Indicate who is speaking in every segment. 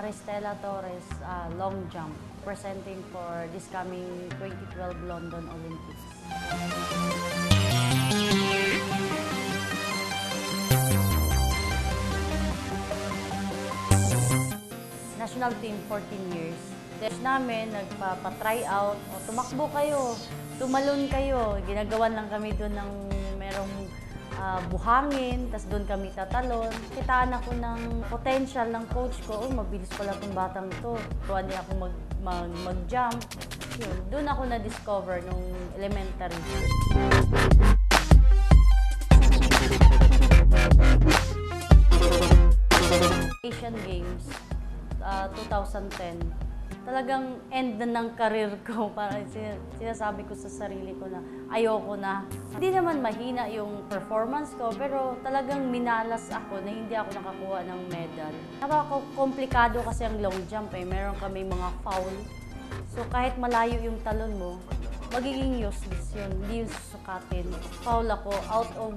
Speaker 1: Maristela Torres, long jump, presenting for this coming 2012 London Olympics. National team, 14 years. Test namin, nagpa-try out, o tumakbo kayo, tumalon kayo. Ginagawan lang kami doon ng merong buhangin, tas doon kami tatalon. Kitaan ako ng potential ng coach ko, mabilis pala itong batang ito. Tuwan niya ako mag-jump. Yun, doon ako na-discover nung elementary. Asian Games, 2010. Talagang end na ng career ko. Parang sinasabi ko sa sarili ko na ayoko na. Hindi naman mahina yung performance ko, pero talagang minalas ako na hindi ako nakakuha ng medal. Napaka-komplikado kasi ang long jump eh. Meron kami mga foul. So kahit malayo yung talon mo, magiging useless yun. Hindi yung susukatin. Foul ako. Out of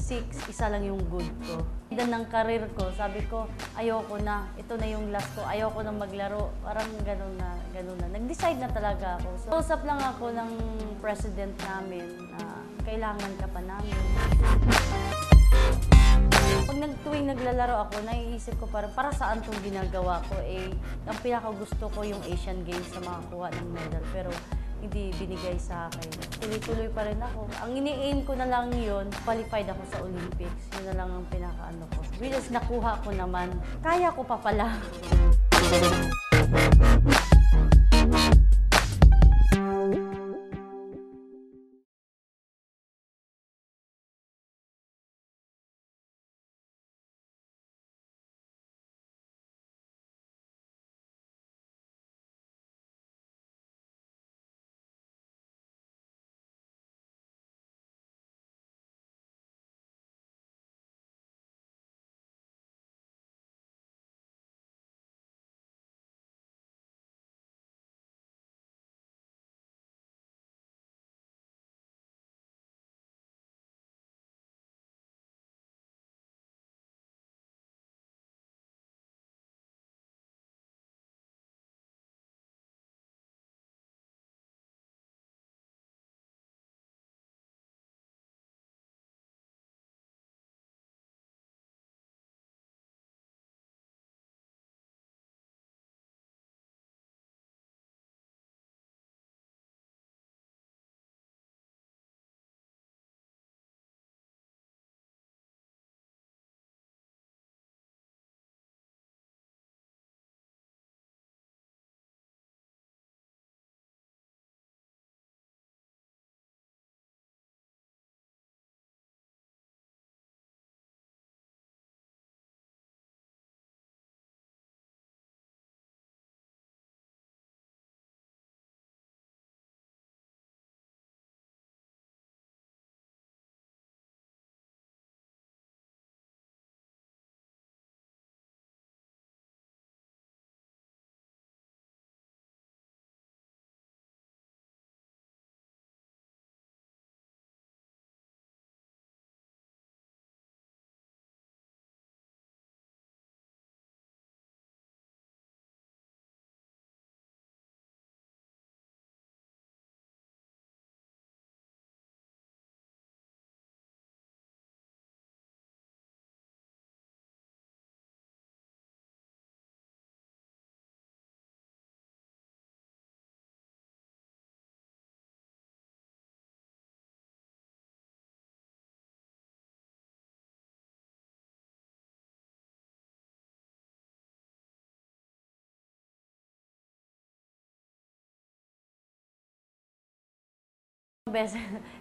Speaker 1: 6, isa lang yung good ko. End ng career ko, sabi ko, ayoko na. Ito na yung last ko. Ayoko na maglaro. Parang gano'n na. Nag-decide na talaga ako. So, usap lang ako ng president namin na kailangan ka pa namin. Pag tuwing naglalaro ako, naiisip ko para saan itong ginagawa ko. Ang pinakagusto ko yung Asian Games na makakuha ng medal. Pero hindi binigay sa akin. Tuloy-tuloy pa rin ako. Ang ini-aim ko na lang yun, qualified ako sa Olympics. Yun na lang ang pinaka-ano ko. Because nakuha ko naman, kaya ko pa pala.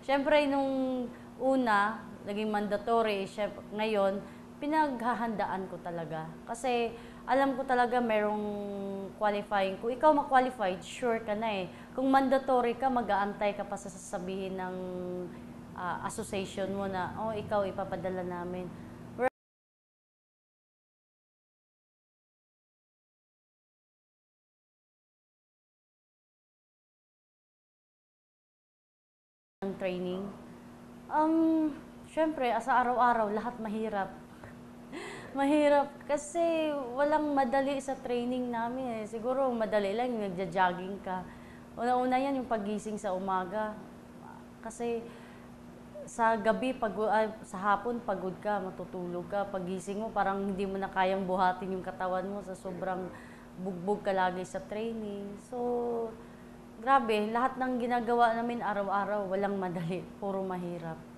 Speaker 1: Siyempre, nung una, naging mandatory, ngayon, pinaghahandaan ko talaga. Kasi alam ko talaga merong qualifying. Kung ikaw ma-qualified, sure ka na eh. Kung mandatory ka, mag-aantay ka pa sa sasabihin ng association mo na, oh, ikaw ipapadala namin. Ng training. Siyempre, sa araw-araw, lahat mahirap. Mahirap kasi walang madali sa training namin eh. Siguro madali lang yung nagja-jogging ka. Una-una yan yung pagising sa umaga. Kasi sa gabi, sa hapon pagod ka, matutulog ka. Pagising mo parang hindi mo na kayang buhatin yung katawan mo sa sobrang bugbog ka lagi sa training. So, grabe, lahat ng ginagawa namin araw-araw, walang madali, puro mahirap.